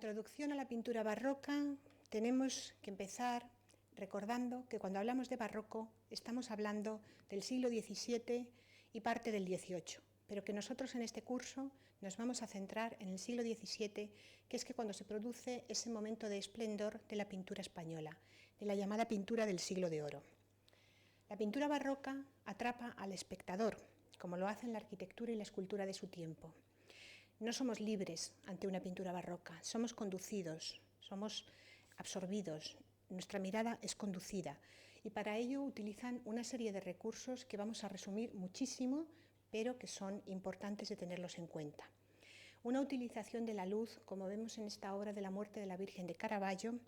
introducción a la pintura barroca tenemos que empezar recordando que cuando hablamos de barroco estamos hablando del siglo XVII y parte del XVIII, pero que nosotros en este curso nos vamos a centrar en el siglo XVII, que es cuando se produce ese momento de esplendor de la pintura española, de la llamada pintura del siglo de oro. La pintura barroca atrapa al espectador, como lo hacen la arquitectura y la escultura de su tiempo. No somos libres ante una pintura barroca, somos conducidos, somos absorbidos, nuestra mirada es conducida y para ello utilizan una serie de recursos que vamos a resumir muchísimo, pero que son importantes de tenerlos en cuenta. Una utilización de la luz, como vemos en esta obra de la muerte de la Virgen de Caravaggio,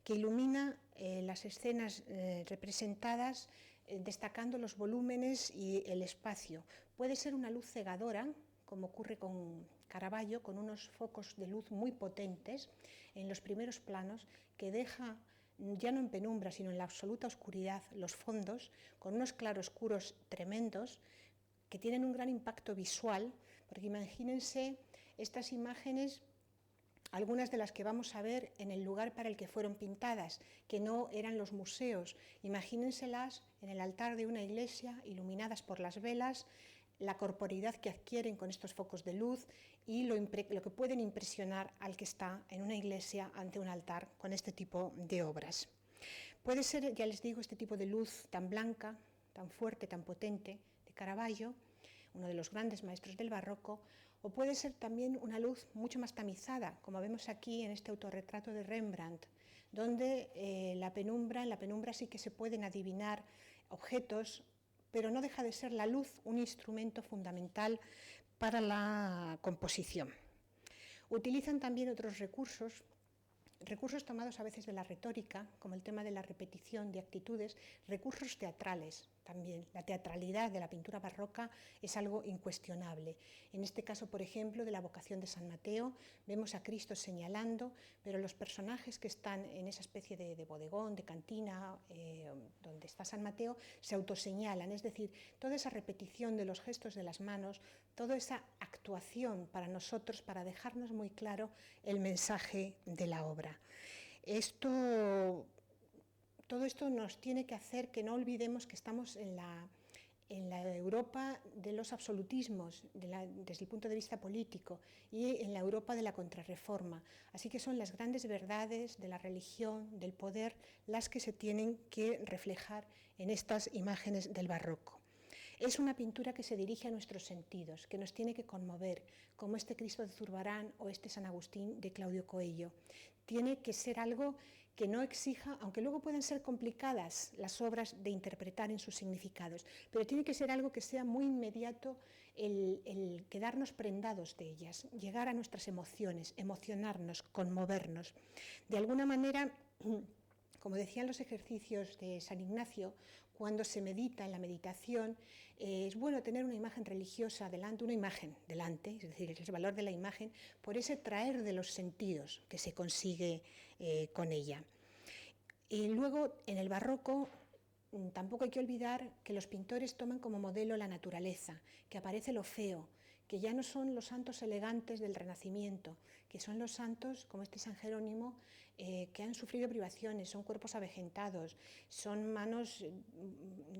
que ilumina las escenas representadas destacando los volúmenes y el espacio. Puede ser una luz cegadora, como ocurre con Caravaggio, con unos focos de luz muy potentes en los primeros planos, que deja, ya no en penumbra, sino en la absoluta oscuridad, los fondos, con unos claroscuros tremendos, que tienen un gran impacto visual, porque imagínense estas imágenes, algunas de las que vamos a ver en el lugar para el que fueron pintadas, que no eran los museos, imagínenselas en el altar de una iglesia, iluminadas por las velas, la corporeidad que adquieren con estos focos de luz y lo que pueden impresionar al que está en una iglesia ante un altar con este tipo de obras. Puede ser, ya les digo, este tipo de luz tan blanca, tan fuerte, tan potente de Caravaggio, uno de los grandes maestros del barroco, o puede ser también una luz mucho más tamizada, como vemos aquí en este autorretrato de Rembrandt, donde en la penumbra sí que se pueden adivinar objetos, pero no deja de ser la luz un instrumento fundamental para la composición. Utilizan también otros recursos tomados a veces de la retórica, como el tema de la repetición de actitudes, recursos teatrales también. La teatralidad de la pintura barroca es algo incuestionable. En este caso, por ejemplo, de la vocación de San Mateo, vemos a Cristo señalando, pero los personajes que están en esa especie de bodegón, de cantina, donde está San Mateo, se autoseñalan, es decir, toda esa repetición de los gestos de las manos, toda esa actuación para nosotros, para dejarnos muy claro el mensaje de la obra. Todo esto nos tiene que hacer que no olvidemos que estamos en la Europa de los absolutismos, desde el punto de vista político, y en la Europa de la contrarreforma. Así que son las grandes verdades de la religión, del poder, las que se tienen que reflejar en estas imágenes del barroco. Es una pintura que se dirige a nuestros sentidos, que nos tiene que conmover, como este Cristo de Zurbarán o este San Agustín de Claudio Coello. Tiene que ser algo que no exija, aunque luego puedan ser complicadas las obras de interpretar en sus significados, pero tiene que ser algo que sea muy inmediato el quedarnos prendados de ellas, llegar a nuestras emociones, emocionarnos, conmovernos. De alguna manera, como decían los ejercicios de San Ignacio, cuando se medita en la meditación, es bueno tener una imagen religiosa delante, es decir, el valor de la imagen, por ese traer de los sentidos que se consigue con ella. Y luego, en el barroco, tampoco hay que olvidar que los pintores toman como modelo la naturaleza, que aparece lo feo, que ya no son los santos elegantes del Renacimiento, que son los santos, como este San Jerónimo, que han sufrido privaciones, son cuerpos avejentados, son manos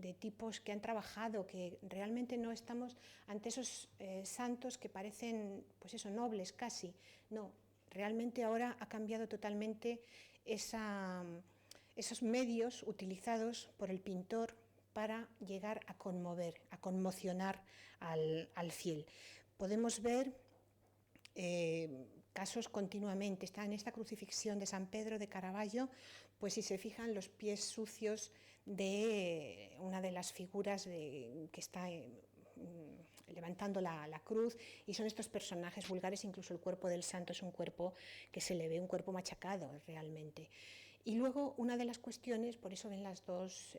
de tipos que han trabajado, que realmente no estamos ante esos santos que parecen, pues eso, nobles casi. No, realmente ahora ha cambiado totalmente esos medios utilizados por el pintor para llegar a conmover, a conmocionar al fiel. Podemos ver casos continuamente. Está en esta crucifixión de San Pedro de Caravaggio, pues si se fijan los pies sucios de una de las figuras que está levantando la cruz, y son estos personajes vulgares. Incluso el cuerpo del santo es un cuerpo que se le ve, un cuerpo machacado realmente. Y luego una de las cuestiones, por eso ven las dos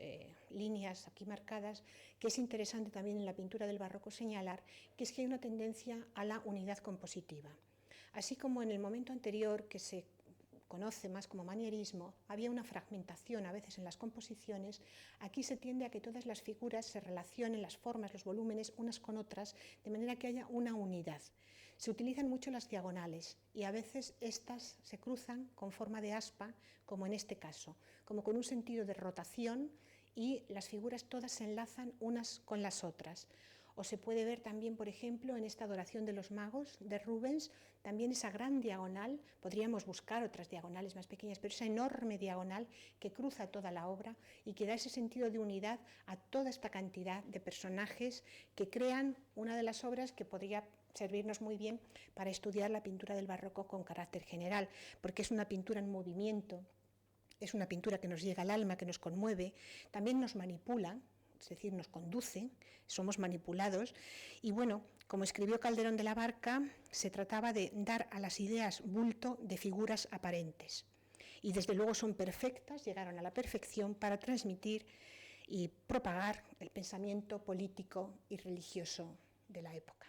líneas aquí marcadas, que es interesante también en la pintura del barroco señalar, que es que hay una tendencia a la unidad compositiva. Así como en el momento anterior, que se conoce más como manierismo, había una fragmentación a veces en las composiciones. Aquí se tiende a que todas las figuras se relacionen, las formas, los volúmenes, unas con otras, de manera que haya una unidad. Se utilizan mucho las diagonales y a veces estas se cruzan con forma de aspa, como en este caso, como con un sentido de rotación, y las figuras todas se enlazan unas con las otras. O se puede ver también, por ejemplo, en esta Adoración de los Magos de Rubens, también esa gran diagonal, podríamos buscar otras diagonales más pequeñas, pero esa enorme diagonal que cruza toda la obra y que da ese sentido de unidad a toda esta cantidad de personajes que crean una de las obras que podría servirnos muy bien para estudiar la pintura del barroco con carácter general, porque es una pintura en movimiento, es una pintura que nos llega al alma, que nos conmueve, también nos manipula, es decir, nos conduce, somos manipulados. Y bueno, como escribió Calderón de la Barca, se trataba de dar a las ideas bulto de figuras aparentes. Y desde luego son perfectas, llegaron a la perfección para transmitir y propagar el pensamiento político y religioso de la época.